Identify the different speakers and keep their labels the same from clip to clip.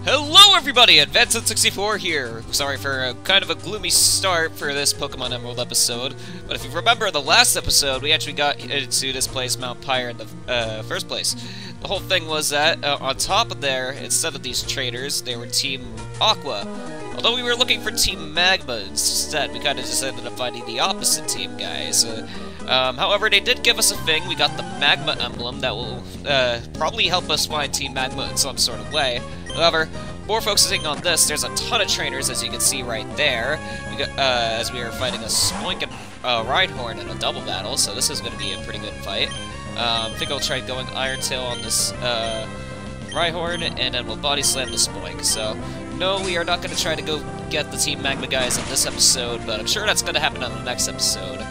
Speaker 1: Hello everybody, Advanced64 here! Sorry for a kind of a gloomy start for this Pokemon Emerald episode, but if you remember the last episode, we actually got into this place, Mount Pyre, in the first place. The whole thing was that, on top of there, instead of these trainers, they were Team Aqua. Although we were looking for Team Magma instead, we kind of just ended up finding the opposite team, guys. However, they did give us a thing. We got the Magma emblem that will probably help us find Team Magma in some sort of way. However, more focusing on this, there's a ton of trainers, as you can see right there, as we are fighting a Spoink and Rhyhorn in a double battle, so this is going to be a pretty good fight. I think I'll try going Iron Tail on this Rhyhorn, and then we'll Body Slam the Spoink. So, no, we are not going to try to go get the Team Magma guys in this episode, but I'm sure that's going to happen on the next episode.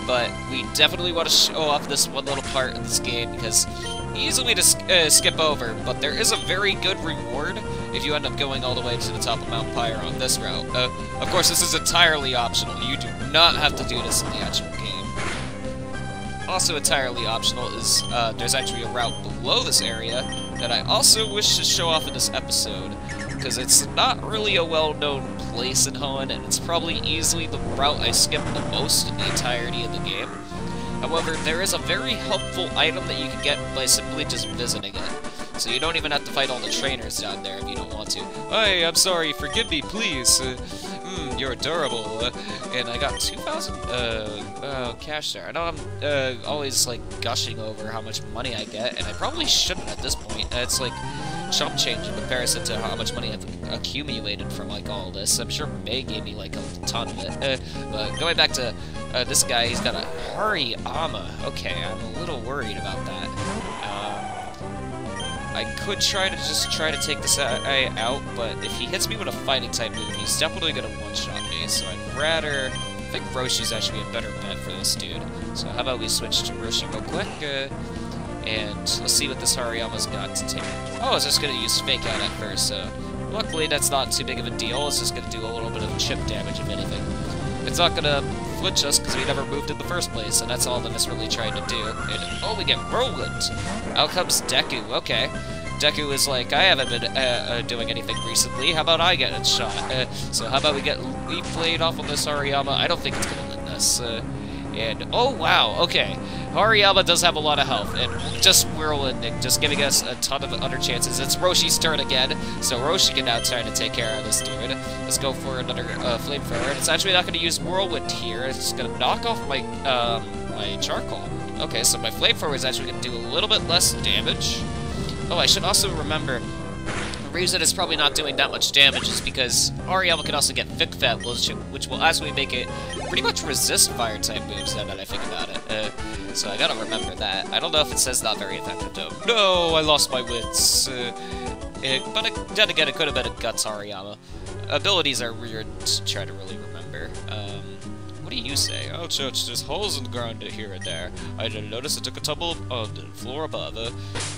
Speaker 1: But we definitely want to show off this one little part in this game, because easily to skip over, but there is a very good reward if you end up going all the way to the top of Mount Pyre on this route. Of course, this is entirely optional. You do not have to do this in the actual game. Also entirely optional is there's actually a route below this area that I also wish to show off in this episode, because it's not really a well-known place in Hoenn, and it's probably easily the route I skip the most in the entirety of the game. However, there is a very helpful item that you can get by simply just visiting it. So you don't even have to fight all the trainers down there if you don't want to. Hey, I'm sorry, forgive me, please. You're adorable. And I got 2,000 cash there. I know I'm always like gushing over how much money I get, and I probably shouldn't at this point. It's like chump change in comparison to how much money I've accumulated from like all this. I'm sure May gave me like a ton of it. But going back to this guy, he's got a Hariyama. Okay, I'm a little worried about that. I could try to take this guy out, but if he hits me with a fighting type move, he's definitely gonna one-shot me, so I'd rather... I think Roshi's actually a better bet for this dude. So how about we switch to Roshi real quick, and let's see what this Hariyama's got to take. Oh, I was just gonna use Fake Out at first, so luckily that's not too big of a deal. It's just gonna do a little bit of chip damage, if anything. It's not gonna flinch us because we never moved in the first place, and that's all that it's really trying to do. And oh, we get Whirlwind! Out comes Deku, okay. Deku is like, I haven't been doing anything recently, how about I get a shot? So how about we get Leaf Blade off on this Hariyama? I don't think it's gonna win this. And, oh wow, okay. Hariyama does have a lot of health, and just Whirlwind, just giving us a ton of other chances. It's Roshi's turn again, so Roshi can now try to take care of this dude. Let's go for another Flamethrower, and it's actually not going to use Whirlwind here. It's just going to knock off my, my Charcoal. Okay, so my Flamethrower is actually going to do a little bit less damage. Oh, I should also remember, the reason it's probably not doing that much damage is because Hariyama can also get Thick Fat, which will actually make it pretty much resist Fire-type moves, now that I think about it. So I gotta remember that. I don't know if it says not very effective, though. No, I lost my wits. But then again, it could have been a Guts Hariyama. Abilities are weird to try to really remember. What do you say? Oh, Church, there's holes in the ground here and there. I didn't notice it took a tumble on the floor above.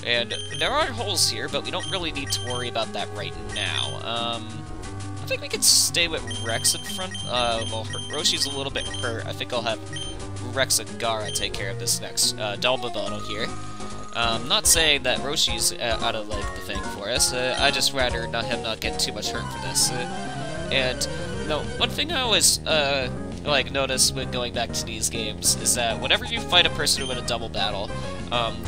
Speaker 1: And there are holes here, but we don't really need to worry about that right now. I think we could stay with Rex in front. Well, Roshi's a little bit hurt. I think I'll have Rex and Gara take care of this next double battle here. Not saying that Roshi's out of like the thing for us. I just rather him not get too much hurt for this. And no, one thing I always like notice when going back to these games is that whenever you fight a person who win a double battle,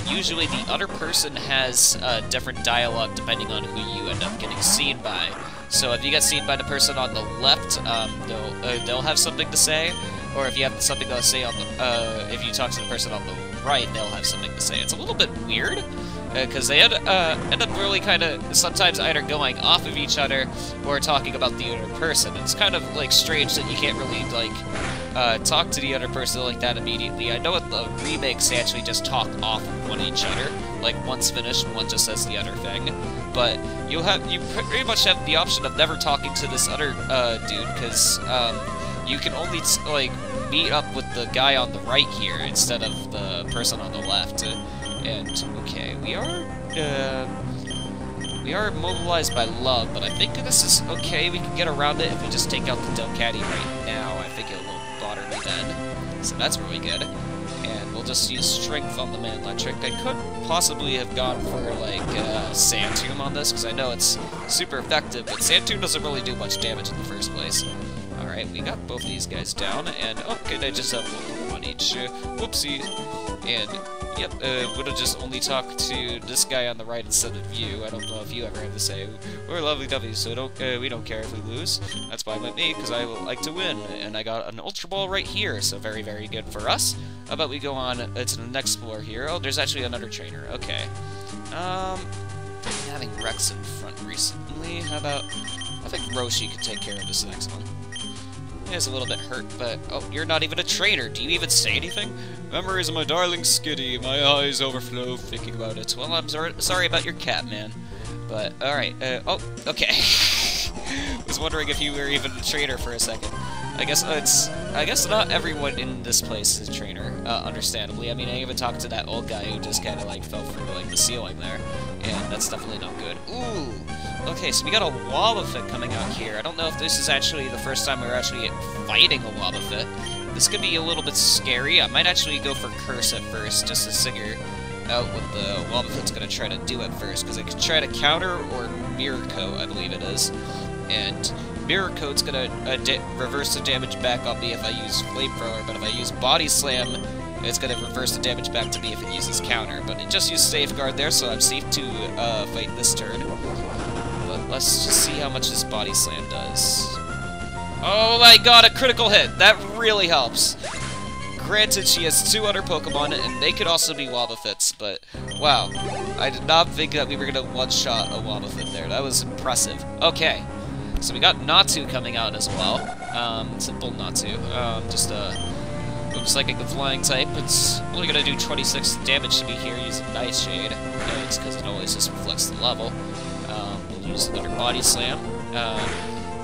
Speaker 1: usually the other person has different dialogue depending on who you end up getting seen by. So if you get seen by the person on the left, they'll have something to say, or if you have something to say on the, if you talk to the person on the right, they'll have something to say. It's a little bit weird, because they end up really kind of sometimes either going off of each other or talking about the other person. It's kind of like strange that you can't really like talk to the other person like that immediately. I know in the remakes they actually just talk off of one each other, like one's finished, one just says the other thing. But you pretty much have the option of never talking to this other dude, because you can only like meet up with the guy on the right here instead of the person on the left. And okay, we are mobilized by love, but I think this is okay. We can get around it if we just take out the Delcatty right now. I think it won't bother me then. So that's really good. And we'll just use Strength on the Man Electric. I could possibly have gone for, like, Sand Tomb on this, because I know it's super effective, but Sand Tomb doesn't really do much damage in the first place. Alright, we got both of these guys down, and, okay, they just have one each. Whoopsie. And, yep, would have just only talked to this guy on the right instead of you. I don't know if you ever have to say, we're lovey-dovey, so we don't care if we lose. That's fine with me, because I like to win. And I got an Ultra Ball right here, so very, very good for us. How about we go on to the next floor here? Oh, there's actually another trainer. Okay. Been having Rex in front recently. How about... I think Roshi could take care of this next one. He's a little bit hurt, but... Oh, you're not even a trainer. Do you even say anything? Memories of my darling Skitty. My eyes overflow thinking about it. Well, I'm sorry about your cat, man. But, alright. Oh, okay. Was wondering if you were even a trainer for a second. I guess not everyone in this place is a trainer, understandably. I mean, I even talked to that old guy who just kind of, like, fell through, like, the ceiling there. And that's definitely not good. Ooh! Okay, so we got a Wobbuffet coming out here. I don't know if this is actually the first time we're actually fighting a Wobbuffet. This could be a little bit scary. I might actually go for Curse at first, just to figure out what the Wobbuffet's gonna try to do at first, because it could try to counter or Mirror Coat, I believe it is. And Mirror Coat's gonna reverse the damage back on me if I use Flamethrower, but if I use Body Slam, it's gonna reverse the damage back to me if it uses Counter. But it just used Safeguard there, so I'm safe to fight this turn. But let's just see how much this Body Slam does. Oh my god, a critical hit! That really helps. Granted, she has 2 other Pokemon, and they could also be Wobbuffets, but wow. I did not think that we were gonna one-shot a Wobbuffet there. That was impressive. Okay. So we got Natu coming out as well. Simple Natu. Just looks like a flying type. It's only gonna do 26 damage to me here using Nightshade. It's because it always just reflects the level. We'll use another Body Slam.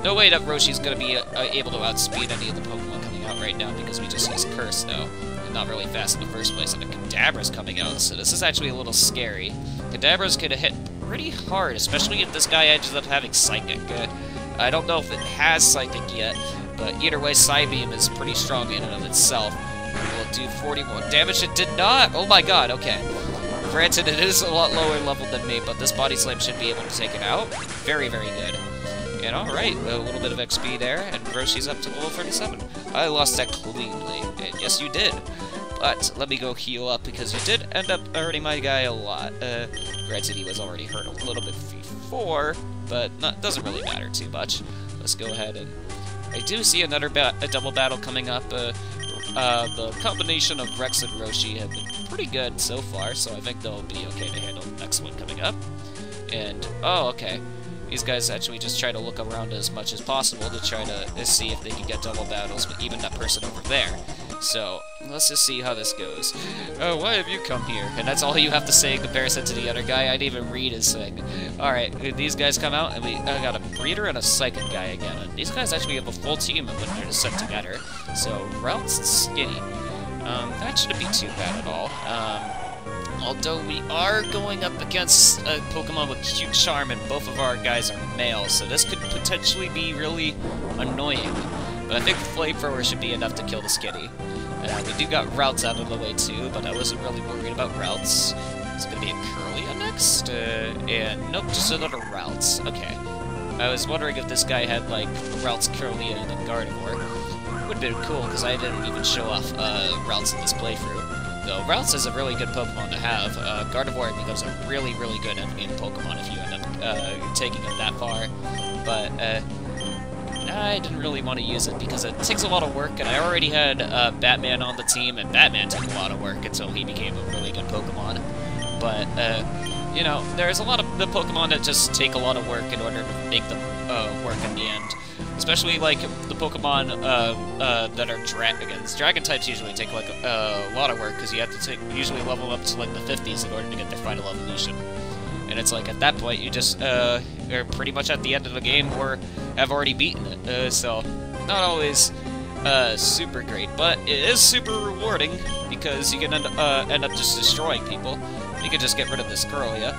Speaker 1: No way that Roshi's gonna be able to outspeed any of the Pokemon coming out right now because we just used Curse, though. And not really fast in the first place, and a Kadabra's coming out, so this is actually a little scary. Kadabra's gonna hit pretty hard, especially if this guy ends up having Psychic. I don't know if it has Psychic yet, but either way, Psybeam is pretty strong in and of itself. Will do 41 damage. It did not! Oh my god, okay. Granted, it is a lot lower level than me, but this Body Slam should be able to take it out. Very, very good. And alright, a little bit of XP there, and Roshi's up to level 37. I lost that cleanly, and yes you did. But let me go heal up, because you did end up hurting my guy a lot. Granted, he was already hurt a little bit before, but doesn't really matter too much. Let's go ahead and... I do see another double battle coming up. The combination of Rex and Roshi have been pretty good so far, so I think they'll be okay to handle the next one coming up. And, oh, okay. These guys actually just try to look around as much as possible to try to see if they can get double battles, but even that person over there. So, let's just see how this goes. Oh, why have you come here? And that's all you have to say in comparison to the other guy. I didn't even read his thing. Alright, these guys come out, and we got a Breeder and a Psychic guy again. And these guys actually have a full team when they're set together. So, Routes and Skinny. That shouldn't be too bad at all. Although we are going up against a Pokemon with Cute Charm, and both of our guys are male, so this could potentially be really annoying. But I think Flamethrower should be enough to kill the Skitty. We do got Routes out of the way too, but I wasn't really worried about Routes. It's gonna be a Curlia next? And nope, just another Routes. Okay. I was wondering if this guy had, like, Routes, Curlia, and a Gardevoir. Would have been cool, because I didn't even show off Routes in this playthrough. Though Routes is a really good Pokemon to have. Gardevoir becomes a really, really good enemy Pokemon if you end up taking it that far. But I didn't really want to use it because it takes a lot of work, and I already had Batman on the team, and Batman took a lot of work until he became a really good Pokemon. But, you know, there's a lot of the Pokemon that just take a lot of work in order to make them work in the end. Especially, like, the Pokemon that are dragons. Dragon types usually take, like, a lot of work, because you have to usually level up to, like, the 50s in order to get their final evolution. And it's like, at that point, you just are pretty much at the end of the game or have already beaten it. So, not always super great, but it is super rewarding, because you can end up just destroying people. You can just get rid of this Curlia.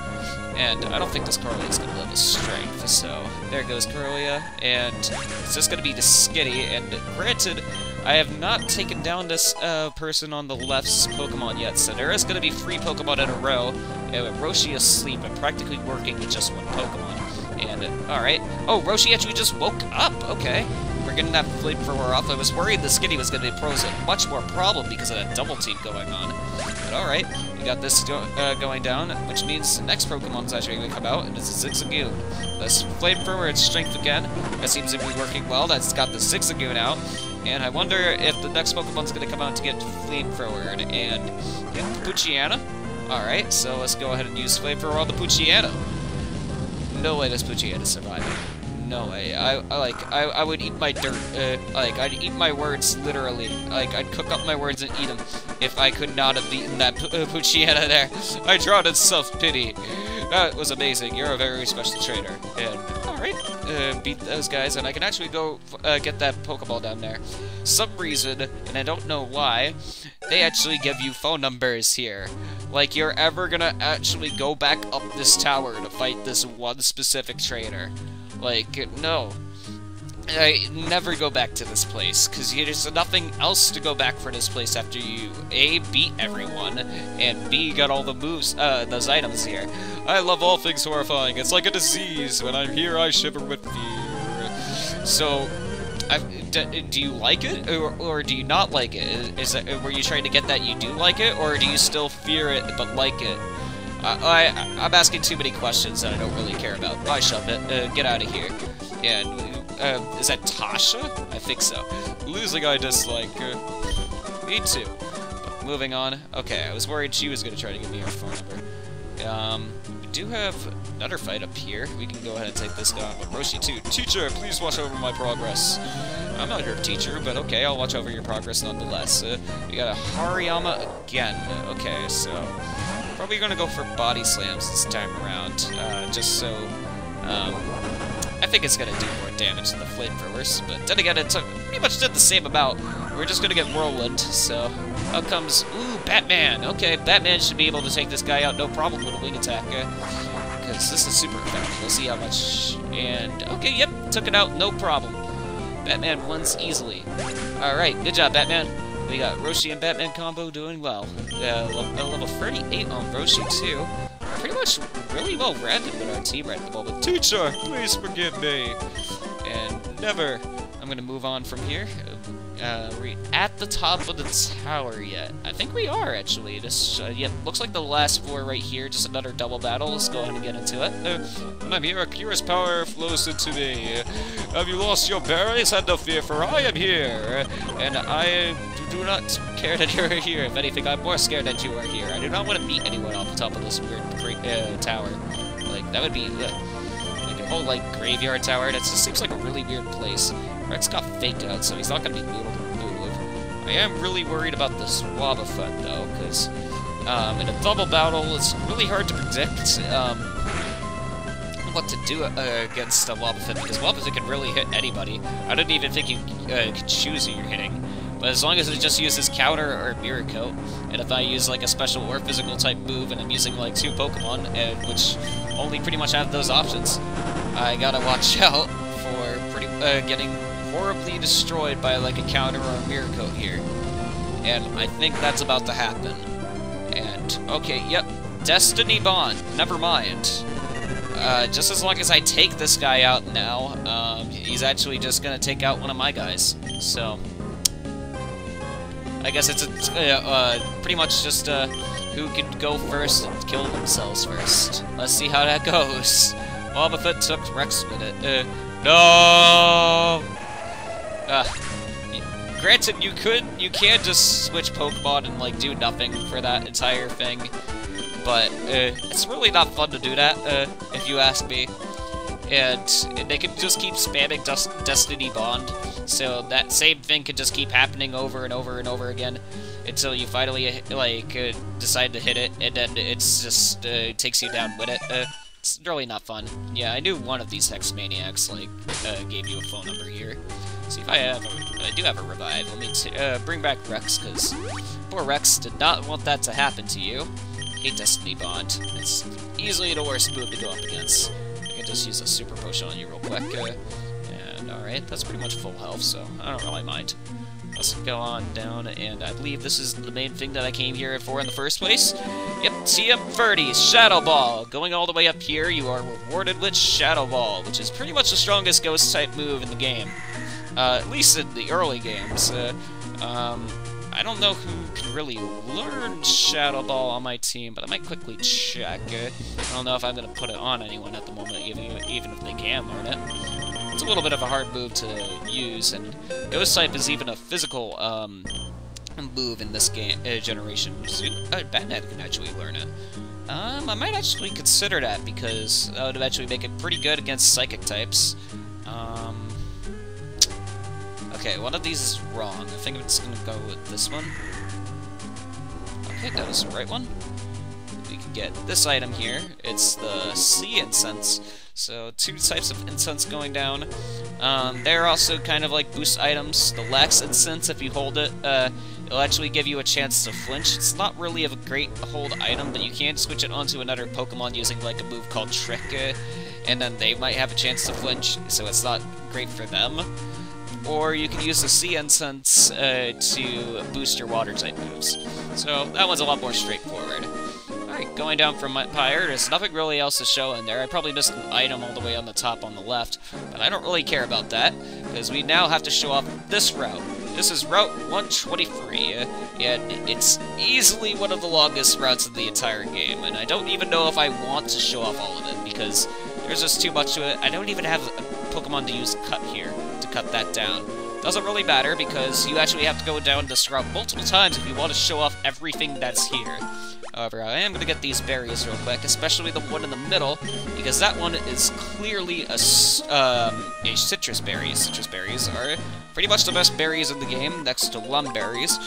Speaker 1: And I don't think this Curlia is going to live his strength, so there goes Corellia, and it's just gonna be the Skitty, and granted, I have not taken down this person on the left's Pokemon yet, so there is gonna be 3 Pokemon in a row, and Roshi asleep and practically working with just 1 Pokemon. And, alright. Oh, Roshi actually just woke up, okay. We're getting that flamethrower off. I was worried the Skitty was gonna pose a much more problem because of that double team going on. But alright, we got this going down, which means the next Pokemon's actually going to come out, and it's a Zigzagoon. This Flamethrower, its strength again. That seems to be working well. That's got the Zigzagoon out. And I wonder if the next Pokemon's going to come out to get Flamethrowered. And yeah, Poochyena. Alright, so let's go ahead and use Flamethrower on the Poochyena. No way this Poochyena surviving. No way. I would eat my dirt. I'd eat my words literally. Like, I'd cook up my words and eat them if I could not have eaten that Poochyena there. I drowned in self-pity. That was amazing. You're a very special trainer. And, alright, beat those guys, and I can actually go get that Pokeball down there. Some reason, and I don't know why, they actually give you phone numbers here. Like, you're ever gonna actually go back up this tower to fight this one specific trainer. Like, no. I never go back to this place, because there's nothing else to go back for this place after you, A, beat everyone, and B, got all the moves, those items here. I love all things horrifying. It's like a disease. When I'm here, I shiver with fear. So, do you like it, or do you not like it? Were you trying to get that you do like it, or do you still fear it but like it? I'm asking too many questions that I don't really care about. I shove it. Get out of here. And, is that Tasha? I think so. Losing I dislike. Me too. But moving on. Okay, I was worried she was going to try to give me her phone number. We do have another fight up here. We can go ahead and take this guy on. But Roshi too. Teacher, please watch over my progress. I'm not your teacher, but okay, I'll watch over your progress nonetheless. We got a Hariyama again. Okay, so probably gonna go for body slams this time around, just so, I think it's gonna do more damage than the flamethrowers, but then again, it pretty much did the same amount. We're just gonna get Whirlwind, so out comes, ooh, Batman. Okay, Batman should be able to take this guy out no problem with a wing attack, because this is super effective. We'll see how much, and, okay, yep, took it out, no problem. Batman wins easily. Alright, good job, Batman. We got Roshi and Batman combo doing well. Level 38 on Roshi, too. Pretty much really well rounded with our team right at the moment. Teacher, please forgive me. And never. I'm going to move on from here. Are we at the top of the tower yet? I think we are, actually. This, yeah, looks like the last 4 right here. Just another double battle. Let's go ahead and get into it. When I'm here, Akira's power flows into me. Have you lost your bearings? Have no fear, for I am here. And I do not care that you're here. If anything, I'm more scared that you are here. I do not want to meet anyone off the top of this weird tower. Like, that would be like a whole, like, graveyard tower. That just seems like a really weird place. Rex got faked out, so he's not going to be able to move. I am really worried about this Wobbuffet, though, because in a double battle, it's really hard to predict what to do against a Wobbuffet, because Wobbuffet can really hit anybody. I didn't even think you could choose who you're hitting. But as long as it just uses Counter or Mirror Coat, and if I use like a special or physical type move and I'm using like 2 Pokemon, which only pretty much have those options, I gotta watch out for getting horribly destroyed by like a Counter or a Mirror Coat here. And I think that's about to happen. And, okay, yep, Destiny Bond, never mind. Just as long as I take this guy out now, he's actually just gonna take out one of my guys. So I guess it's pretty much just who could go first and kill themselves first. Let's see how that goes. Wobbuffet took Rex with it. No! Granted, you can just switch Pokemon and like do nothing for that entire thing, but it's really not fun to do that, if you ask me. And they can just keep spamming Destiny Bond, so that same thing can just keep happening over and over and over again until you finally like decide to hit it, and then it's just takes you down with it. It's really not fun. Yeah, I knew one of these Hex Maniacs like gave you a phone number here. See if I do have a revive. Let me bring back Rex, because poor Rex did not want that to happen to you. Hate Destiny Bond. It's easily the worst move to go up against. just use a super potion on you real quick. And alright, that's pretty much full health, so I don't really mind. Let's go on down, and I believe this is the main thing that I came here for in the first place. Yep, TM30's Shadow Ball. Going all the way up here, you are rewarded with Shadow Ball, which is pretty much the strongest ghost-type move in the game. At least in the early games. I don't know who can really learn Shadow Ball on my team, but I might quickly check. I don't know if I'm going to put it on anyone at the moment, even if they can learn it. It's a little bit of a hard move to use, and Ghost type is even a physical move in this game generation. Batnet can actually learn it. I might actually consider that, because that would eventually make it pretty good against Psychic types. Okay, one of these is wrong. I think I'm just gonna go with this one. Okay, that was the right one. We can get this item here. It's the Sea Incense. So, 2 types of incense going down. They're also kind of like boost items. The Lax Incense, if you hold it, it'll actually give you a chance to flinch. It's not really a great hold item, but you can switch it onto another Pokemon using like a move called Trick, and then they might have a chance to flinch, so it's not great for them. Or you can use the Sea Incense to boost your water-type moves. So that one's a lot more straightforward. Alright, going down from my pyre, there's nothing really else to show in there. I probably missed an item all the way on the top on the left, but I don't really care about that, because we now have to show off this route. This is Route 123, and it's easily one of the longest routes in the entire game, and I don't even know if I want to show off all of it, because there's just too much to it. I don't even have a Pokemon to use Cut here to cut that down. Doesn't really matter, because you actually have to go down this route multiple times if you want to show off everything that's here. However, I am going to get these berries real quick, especially the one in the middle, because that one is clearly a citrus berry. Citrus berries are pretty much the best berries in the game, next to Lum berries.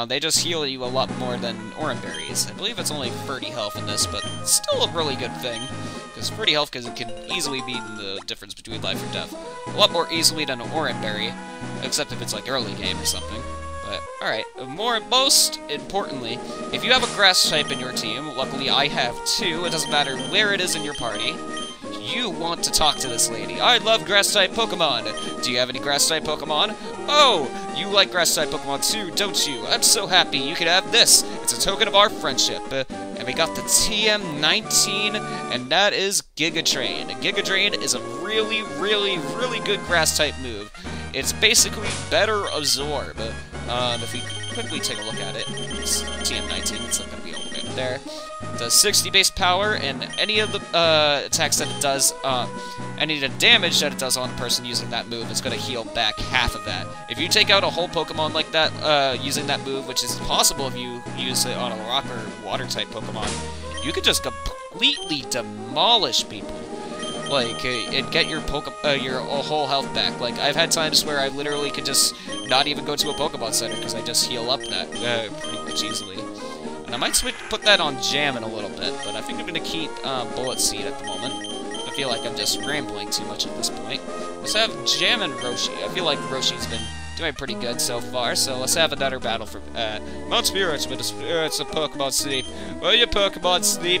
Speaker 1: They just heal you a lot more than Oran berries. I believe it's only 30 health in this, but still a really good thing, because 30 health can easily be the difference between life or death. A lot more easily than an Oran berry, except if it's like early game or something. But, alright, most importantly, if you have a grass type in your team, luckily I have 2, it doesn't matter where it is in your party, you want to talk to this lady. I love grass type Pokemon. Do you have any grass type Pokemon? Oh, you like grass type Pokemon too, don't you? I'm so happy you could have this. It's a token of our friendship. And we got the TM19, and that is Giga Drain. Giga Drain is a really, really, really good grass type move. It's basically better Absorb. If we quickly take a look at it, it's TM19, it's not going to be all the way up there. It does 60 base power, and any of the attacks that it does, any of the damage that it does on a person using that move is going to heal back half of that. If you take out a whole Pokemon like that using that move, which is possible if you use it on a rock or water-type Pokemon, you could just completely demolish people. Like, and get your whole health back. Like, I've had times where I literally could just not even go to a Pokemon Center because I just heal up that pretty much easily. And I might put that on Jam in a little bit, but I think I'm going to keep Bullet Seed at the moment. I feel like I'm just rambling too much at this point. Let's have Jam and Roshi. I feel like Roshi's been doing pretty good so far, so let's have another battle for Mount Spirits with the Spirits of Pokemon Sleep. Will your Pokemon sleep?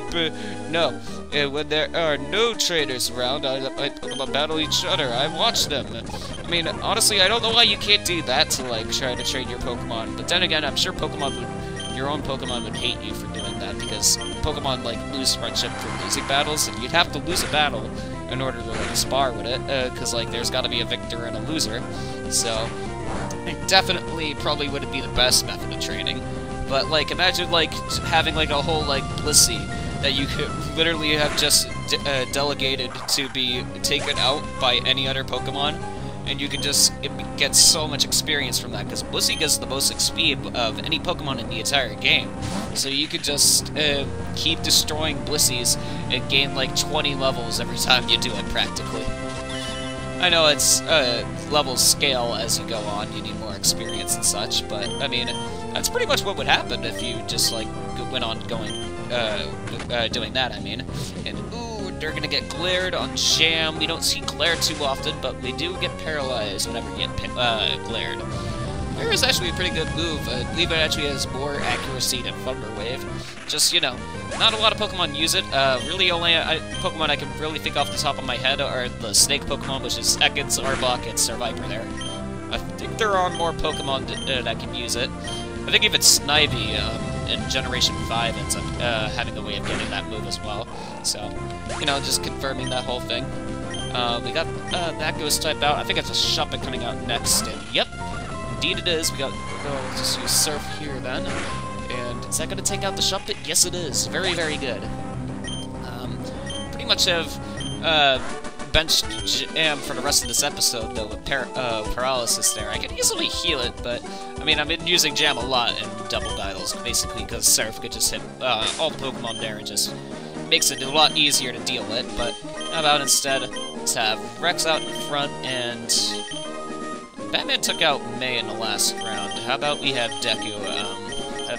Speaker 1: No. When there are no trainers around, I let my Pokemon battle each other. I watch them. I mean, honestly, I don't know why you can't do that to, like, try to train your Pokemon. But then again, I'm sure your own Pokemon would hate you for doing that, because Pokemon, like, lose friendship for losing battles, and you'd have to lose a battle in order to, like, spar with it, because, like, there's gotta be a victor and a loser. So, it definitely probably wouldn't be the best method of training. But, like, imagine, like, having, like, a whole, like, Blissey that you could literally have just delegated to be taken out by any other Pokemon, and you can just get so much experience from that, because Blissey gets the most XP of any Pokemon in the entire game. So you could just keep destroying Blisseys and gain like 20 levels every time you do it, practically. I know it's levels scale as you go on, you need more experience and such, but I mean, that's pretty much what would happen if you just like went on doing that, I mean. And ooh, they're gonna get glared on Jam. We don't see glare too often, but we do get paralyzed whenever we get glared. there is actually a pretty good move. I believe it actually has more accuracy than Thunder Wave. Just, you know, not a lot of Pokemon use it. Really only Pokemon I can really think off the top of my head are the Snake Pokemon, which is Ekans, Arbok, and Survivor there. I think there are more Pokemon that can use it. I think even Snivy in Generation 5 ends up having a way of getting that move as well. So, you know, just confirming that whole thing. We got that Ghost type out. I think it's a Shuppet coming out next, and yep, indeed it is. We'll just use Surf here then. And is that going to take out the Shuppet? Yes, it is. Very, very good. Pretty much have bench Jam for the rest of this episode, though, with Paralysis there. I can easily heal it, but, I mean, I've been using Jam a lot in double battles, basically, because Surf could just hit all the Pokemon there and just makes it a lot easier to deal with, but how about instead, let's have Rex out in front, and Batman took out May in the last round. How about we have Deku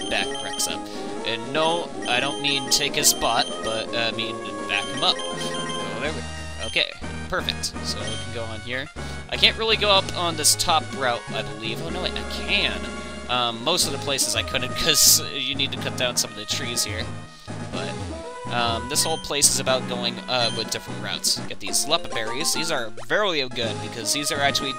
Speaker 1: back Rex up? And no, I don't mean take his spot, but I mean back him up. So there we go. Okay, perfect. So we can go on here. I can't really go up on this top route, I believe. Oh no, wait, I can. Most of the places I couldn't because you need to cut down some of the trees here. But this whole place is about going with different routes. Get these Leppa Berries. These are very good because these are actually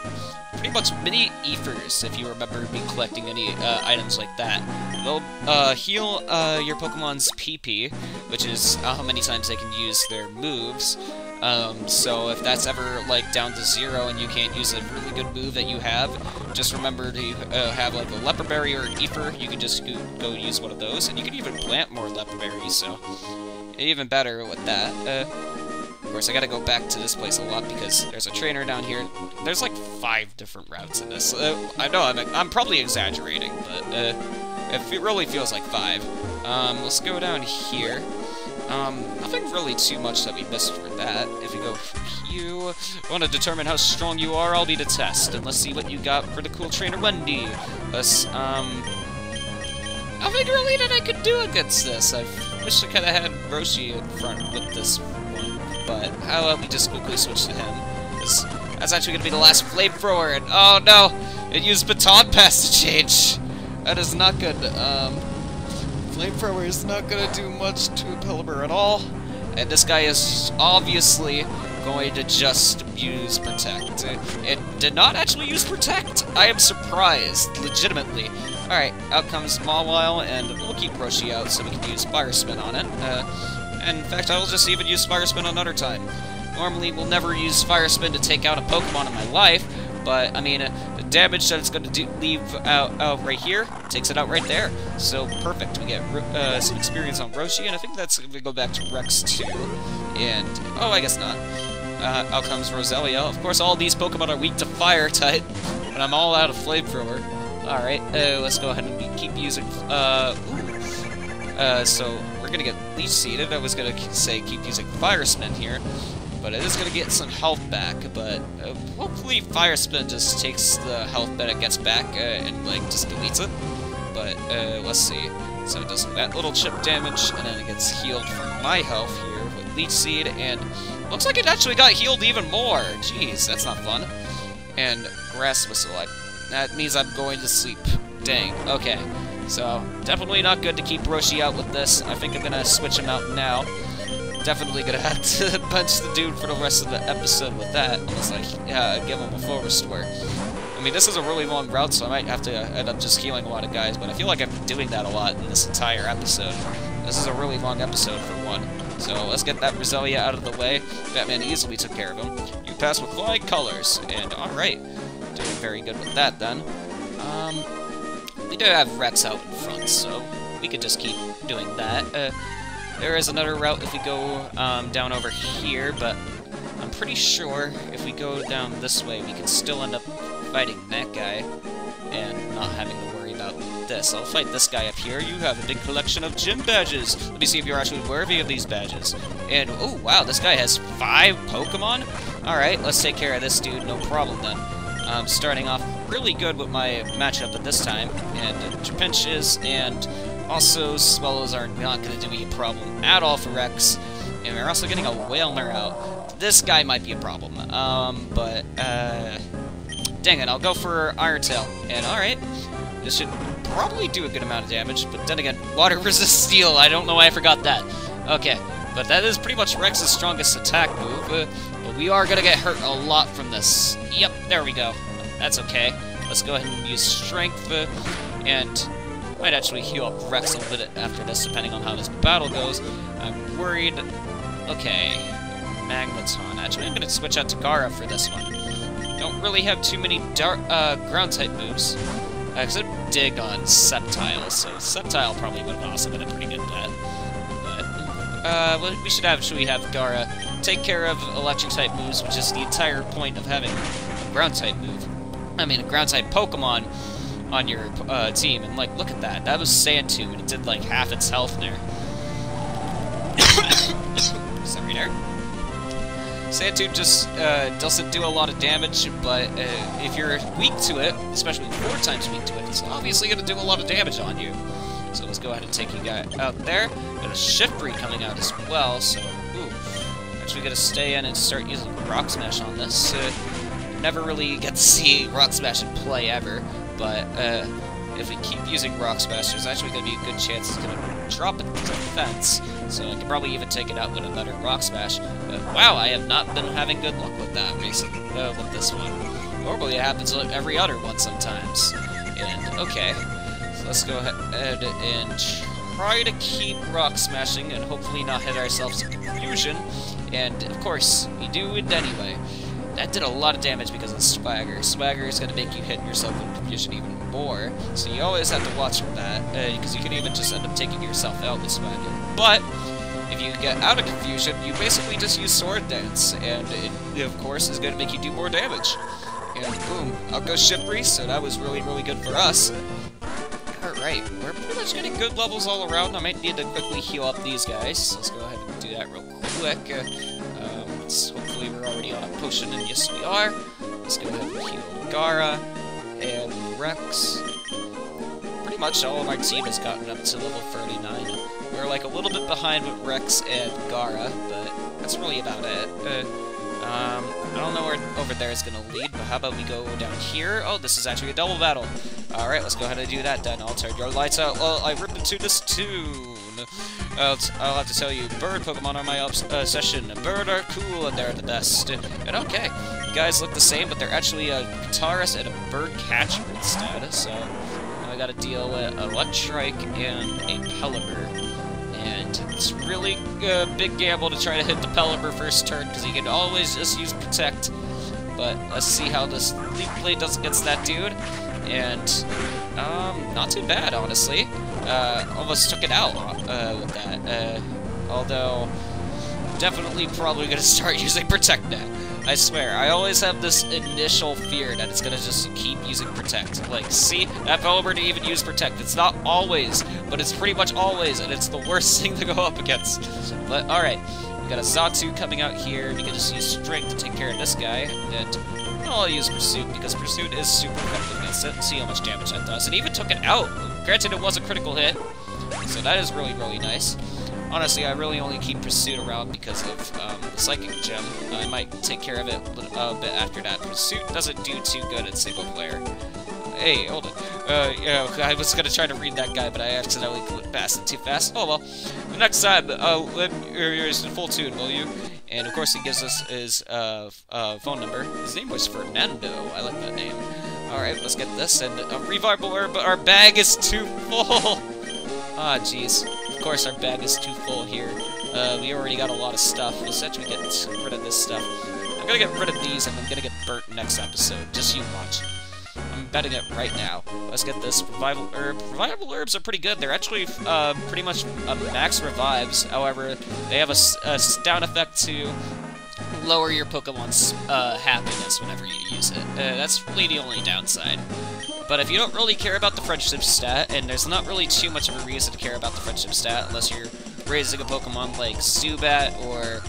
Speaker 1: pretty much mini Ethers, if you remember me collecting any items like that. They'll heal your Pokemon's PP, which is how many times they can use their moves. So if that's ever, like, down to 0 and you can't use a really good move that you have, just remember to have, like, a Leppa Berry or an Ether. You can just go use one of those, and you can even plant more Leppa Berries, so even better with that. Of course, I gotta go back to this place a lot because there's a trainer down here. There's, like, 5 different routes in this. I know I'm probably exaggerating, but it really feels like 5. Let's go down here. Nothing really too much that we missed for that. If we go for you, want to determine how strong you are, I'll be the test. And let's see what you got for the cool trainer Wendy. Let's, nothing really that I could do against this. I wish I could have had Roshi in front with this one, but how about we just quickly switch to him? Because that's actually going to be the last flamethrower, and oh no! It used Baton Pass to change! That is not good. Flamethrower is not going to do much to Pelipper at all, and this guy is obviously going to just use Protect. It did not actually use Protect! I am surprised, legitimately. Alright, out comes Mawile, and we'll keep Roshi out so we can use Fire Spin on it. And in fact, I'll just even use Fire Spin another time. Normally, we'll never use Fire Spin to take out a Pokemon in my life, but, I mean, the damage that it's going to leave out right here takes it out right there. So, perfect. We get some experience on Roshi, and I think that's going to go back to Rex, too. And, oh, I guess not. Out comes Roselia. Of course, all these Pokemon are weak to Fire-type, but I'm all out of Flamethrower. Alright, let's go ahead and keep using, so we're gonna get Leech Seeded. I was gonna say keep using Fire Spin here, but it is gonna get some health back, but hopefully Fire Spin just takes the health that it gets back, and, like, just deletes it. But, let's see. So it does that little chip damage, and then it gets healed from my health here with Leech Seed, and looks like it actually got healed even more! Jeez, that's not fun. And Grass Whistle, that means I'm going to sleep. Dang. Okay. So, definitely not good to keep Roshi out with this. I think I'm gonna switch him out now. Definitely gonna have to punch the dude for the rest of the episode with that, unless I give him a full restore. I mean, this is a really long route, so I might have to end up just healing a lot of guys, but I feel like I've been doing that a lot in this entire episode. This is a really long episode for one. So, let's get that Roselia out of the way. Batman easily took care of him. You pass with flying colors, and alright. Doing very good with that, then. We do have Rex out in front, so we could just keep doing that. There is another route if we go down over here, but I'm pretty sure if we go down this way, we can still end up fighting that guy and not having to worry about this. I'll fight this guy up here. You have a big collection of gym badges. Let me see if you're actually worthy of these badges. And, oh, wow, this guy has 5 Pokemon? Alright, let's take care of this dude, no problem then. Starting off really good with my matchup at this time, and Trapinches and also Swellows are not going to do me a problem at all for Rex, and we're also getting a Wailmer out. This guy might be a problem, but Dang it, I'll go for Iron Tail. And alright, this should probably do a good amount of damage, but then again, water resist steel, I don't know why I forgot that. Okay, but that is pretty much Rex's strongest attack move, but we are gonna get hurt a lot from this. Yep, there we go. That's okay. Let's go ahead and use Strength, and might actually heal up Rex a little bit after this, depending on how this battle goes. I'm worried. Okay, Magneton. Actually, I'm gonna switch out to Gara for this one. Don't really have too many ground-type moves. Except Dig on Sceptile, so Sceptile probably would have also been a pretty good bet. But, what we should actually have Gara take care of Electric-type moves, which is the entire point of having a Ground-type move. I mean, a Ground-type Pokemon on your team, and, like, look at that. That was Sandtomb, and it did, like, half its health there. Sorry there. Sandtomb just doesn't do a lot of damage, but if you're weak to it, especially 4 times weak to it, it's obviously going to do a lot of damage on you. So let's go ahead and take you guys out there. Got a Shiftry coming out as well, so actually got to stay in and start using Rock Smash on this. Never really get to see Rock Smash in play ever, but if we keep using Rock Smash, there's actually going to be a good chance it's going to drop its defense, so I can probably even take it out with another Rock Smash. But wow, I have not been having good luck with that recently, with this one. Normally it happens with every other one sometimes. And, okay, so let's go ahead and try to keep Rock Smashing and hopefully not hit ourselves in confusion. And, of course, we do it anyway. That did a lot of damage because of Swagger. Swagger is going to make you hit yourself in confusion even more, so you always have to watch for that, because you can even just end up taking yourself out with Swagger. But if you get out of confusion, you basically just use Sword Dance, and it, of course, is going to make you do more damage. And boom, out goes Shiftry, so that was really, really good for us. Alright, we're pretty much getting good levels all around. I might need to quickly heal up these guys. Let's go ahead and do that real quick. Hopefully we're already on a potion, and yes we are. Let's go ahead and heal Gara and Rex. Pretty much all of our team has gotten up to level 39. We're like a little bit behind with Rex and Gara, but that's really about it. I don't know where over there is going to lead, but how about we go down here? Oh, this is actually a double battle. Alright, let's go ahead and do that then. I'll turn your lights out while I rip into this tune. I'll have to tell you, bird Pokemon are my obsession. Bird are cool and they're the best. And okay, you guys look the same, but they're actually a Guitarist and a bird catcher instead. So now I gotta deal with Electrike and a Pelipper. And it's really a big gamble to try to hit the Pelipper first turn, because you can always just use Protect. But let's see how this Leaf Blade does against that dude. And, not too bad, honestly. Almost took it out with that. Although, definitely probably gonna start using Protect now. I swear, I always have this initial fear that it's gonna just keep using Protect. Like, see? That Pelipper to even use Protect. It's not always, but it's pretty much always, and it's the worst thing to go up against. But, alright. We got a Xatu coming out here. We can just use Strength to take care of this guy. And I'll use Pursuit, because Pursuit is super effective against it. See how much damage that does. It even took it out! Granted, it was a critical hit, so that is really, really nice. Honestly, I really only keep Pursuit around because of the Psychic Gem. I might take care of it a bit after that. Pursuit doesn't do too good in single player. Hey, hold it. Yeah, I was gonna try to read that guy, but I accidentally clicked past it too fast. Oh well. Next time, let yours in full tune, will you? And of course, he gives us his phone number. His name was Fernando. I like that name. Alright, let's get this. And a Revival Herb, but our bag is too full! Ah, jeez. Of course, our bag is too full here. We already got a lot of stuff. Let's actually get rid of this stuff. I'm gonna get rid of these, and I'm gonna get burnt next episode. Just you watch. I'm betting it right now. Let's get this Revival Herb. Revival Herbs are pretty good. They're actually pretty much max revives. However, they have a down effect to lower your Pokemon's happiness whenever you use it. That's really the only downside. But if you don't really care about the friendship stat, and there's not really too much of a reason to care about the friendship stat unless you're raising a Pokemon like Zubat or,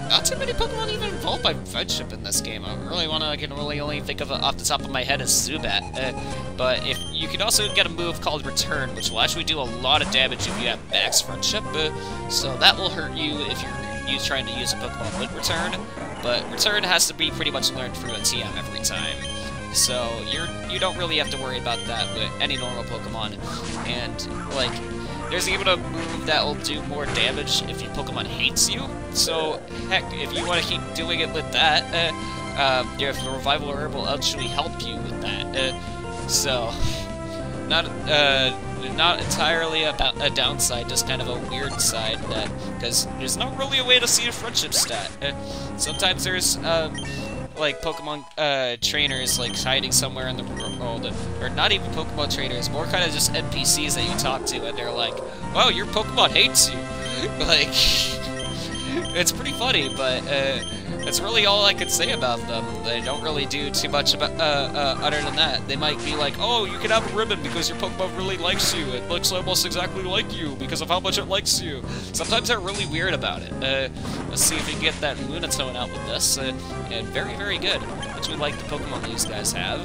Speaker 1: not too many Pokemon even involved by friendship in this game. I can really only think of off the top of my head as Zubat. But if you can also get a move called Return, which will actually do a lot of damage if you have max friendship. So that will hurt you if you're trying to use a Pokemon with Return. but Return has to be pretty much learned through a TM every time. So you don't really have to worry about that with any normal Pokemon. And like, there's even a move that will do more damage if your Pokemon hates you. So heck, if you want to keep doing it with that, your Revival Herb will actually help you with that. So not entirely about a downside, just kind of a weird side, that because there's not really a way to see a friendship stat. Sometimes there's like Pokemon trainers like hiding somewhere in the world, or not even Pokemon trainers, more kind of just NPCs that you talk to, and they're like, "Wow, your Pokemon hates you." Like, it's pretty funny, but that's really all I could say about them. They don't really do too much about other than that. They might be like, "Oh, you can have a ribbon because your Pokemon really likes you. It looks almost exactly like you because of how much it likes you." Sometimes they're really weird about it. Let's see if we can get that Lunatone out with this. And very, very good. Actually like the Pokemon these guys have.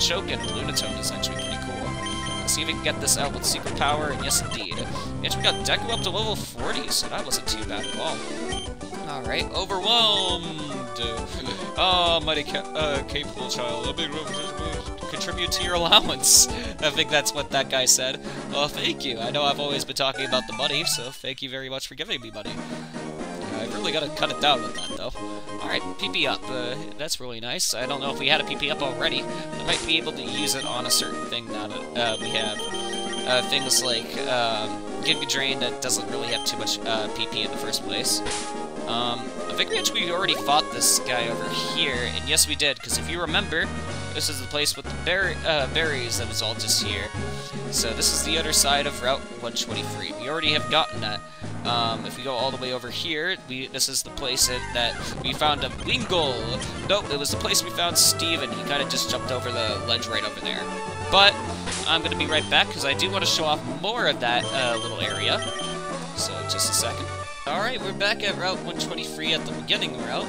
Speaker 1: Choke and Lunatone is actually pretty cool. Let's see if we can get this out with Secret Power, and yes indeed. And we got Deku up to level 40, so that wasn't too bad at all. Alright, overwhelmed! Oh, mighty capable child, a big contribute to your allowance. I think that's what that guy said. Well, thank you. I know I've always been talking about the money, so thank you very much for giving me money. I really gotta cut it down with that, though. Alright, PP up. That's really nice. I don't know if we had a PP up already. I might be able to use it on a certain thing now that we have. Things like Giga Drain that doesn't really have too much PP in the first place. I think we already fought this guy over here, and yes we did, because if you remember, this is the place with the berries that was all just here. So this is the other side of Route 123. We already have gotten that. If we go all the way over here, this is the place that we found a Wingull. Nope, it was the place we found Steven. He kind of just jumped over the ledge right over there. But I'm going to be right back, because I do want to show off more of that little area. So, just a second. Alright, we're back at Route 123 at the beginning route.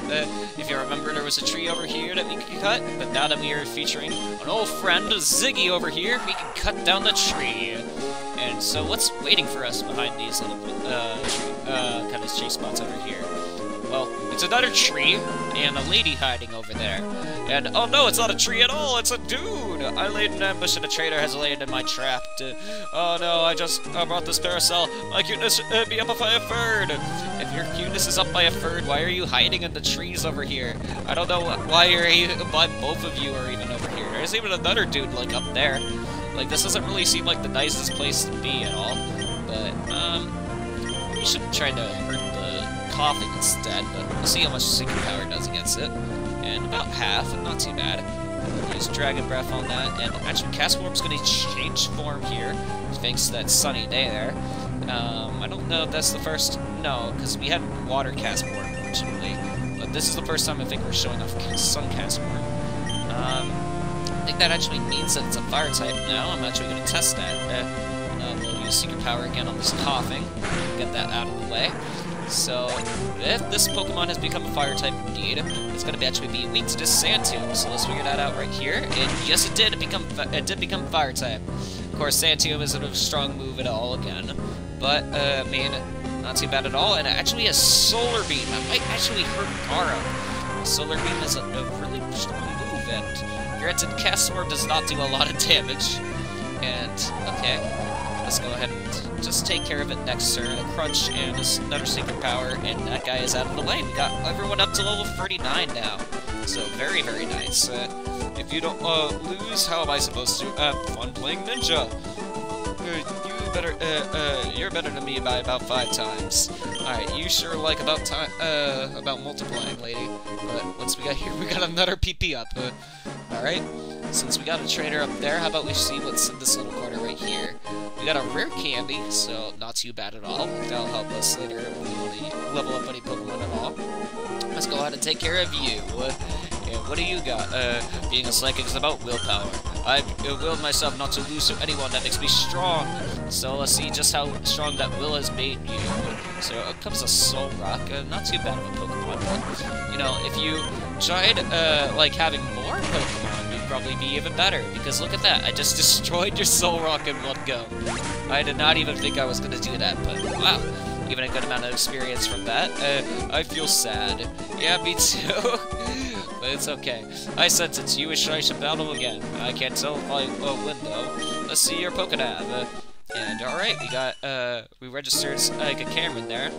Speaker 1: If you remember, there was a tree over here that we could cut, but now that we are featuring an old friend, Ziggy, over here, we can cut down the tree. And so what's waiting for us behind these little kind of tree spots over here? Well, it's another tree, and a lady hiding over there. And, oh no, it's not a tree at all, it's a dude! I laid an ambush and a traitor has laid in my trap. Oh no, I just brought this parasol. My cuteness be up by a third! If your cuteness is up by a third, why are you hiding in the trees over here? I don't know why both of you are even over here. There's even another dude, like, up there. Like, this doesn't really seem like the nicest place to be at all. But, you should try to hurt the coughing instead, but we'll see how much Secret Power does against it. And about half, not too bad. Use Dragon Breath on that, and actually Castform's going to change form here, thanks to that sunny day there. I don't know if that's the first... No, because we had Water Castform, unfortunately. But this is the first time I think we're showing off Sun Castform. I think that actually means that it's a Fire type now. I'm actually going to test that. We'll use Secret Power again on this coughing. Get that out of the way. So, if this Pokemon has become a Fire type indeed, it's going to actually be weak to this Sandtomb. So let's figure that out right here. And yes, it did. It did become Fire type. Of course, Sandtomb isn't a strong move at all again. But, I mean, not too bad at all. And it actually has Solar Beam. That might actually hurt Garo. Solar Beam is a really strong move, and granted, Castform does not do a lot of damage. And, okay, let's go ahead and just take care of it next turn. A Crunch and another Secret Power, and that guy is out of the way. We got everyone up to level 39 now. So, very, very nice. If you don't lose, how am I supposed to? Fun playing Ninja. You're better than me by about 5 times. Alright, you sure like about multiplying, lady. But once we got here, we got another PP up. Alright, since we got a trainer up there, how about we see what's in this little corner right here? We got a rare candy, so not too bad at all. That'll help us later if we want to level up any Pokemon at all. Let's go ahead and take care of you. And what do you got? Being a psychic is about willpower. I've willed myself not to lose to anyone that makes me strong. So let's see just how strong that will has made you. So up comes a Soul Rock. Not too bad of a Pokemon, but, you know, if you tried, like, having more Pokemon, you'd probably be even better. Because look at that, I just destroyed your Soul Rock in one go. I did not even think I was going to do that, but wow. even a good amount of experience from that. I feel sad. Yeah, me too. But it's okay. I sense it's you and I should battle again. I can't tell if I win though. Let's see your Pokédev. And alright, we registered a Cameron there.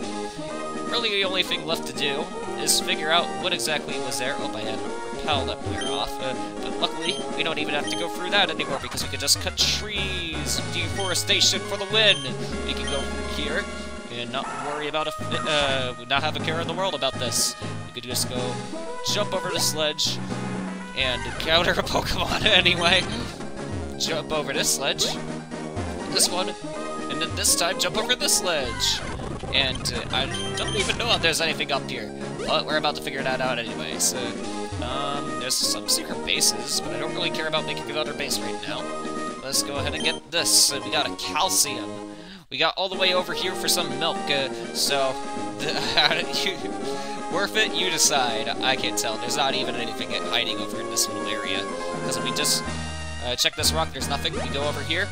Speaker 1: Really the only thing left to do is figure out what exactly was there. Oh, I had a repel that wear off. But luckily, we don't even have to go through that anymore because we can just cut trees. Deforestation for the win! We can go here and not worry about not have a care in the world about this. We could just go jump over the sledge and counter a Pokemon anyway. Jump over this sledge. This one. And then this time, jump over this ledge. And I don't even know if there's anything up here. But we're about to figure that out anyway. So, there's some secret bases, but I don't really care about making another base right now. Let's go ahead and get this. We got a calcium. We got all the way over here for some milk. Worth it? You decide. I can't tell. There's not even anything hiding over in this little area. Because if we just check this rock, there's nothing. We go over here.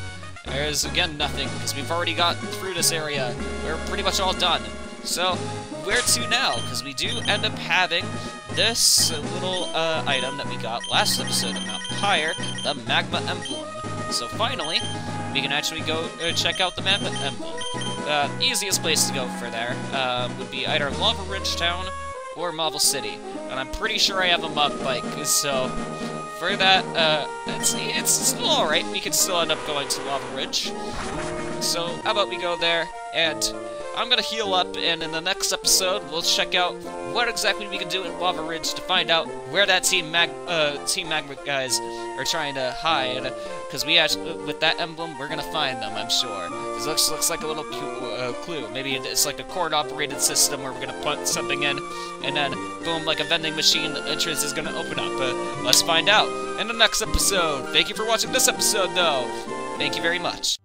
Speaker 1: There's, again, nothing, because we've already gotten through this area. We're pretty much all done. So, where to now? Because we do end up having this little item that we got last episode of Mount Pyre, the Magma Emblem. So finally, we can actually go check out the Magma Emblem. Easiest place to go for there would be either Lava Ridge Town or Marvel City. And I'm pretty sure I have a Mach Bike, so for that, it's still alright. We can still end up going to Lava Ridge. So, how about we go there, and I'm gonna heal up, and in the next episode, we'll check out what exactly we can do in Lava Ridge to find out where that Team Magma guys are trying to hide. Because we actually, with that emblem, we're gonna find them, I'm sure. This looks like a little clue. Maybe it's like a cord-operated system where we're gonna put something in, and then, boom, like a vending machine, the entrance is gonna open up. Let's find out in the next episode. Thank you for watching this episode, though. Thank you very much.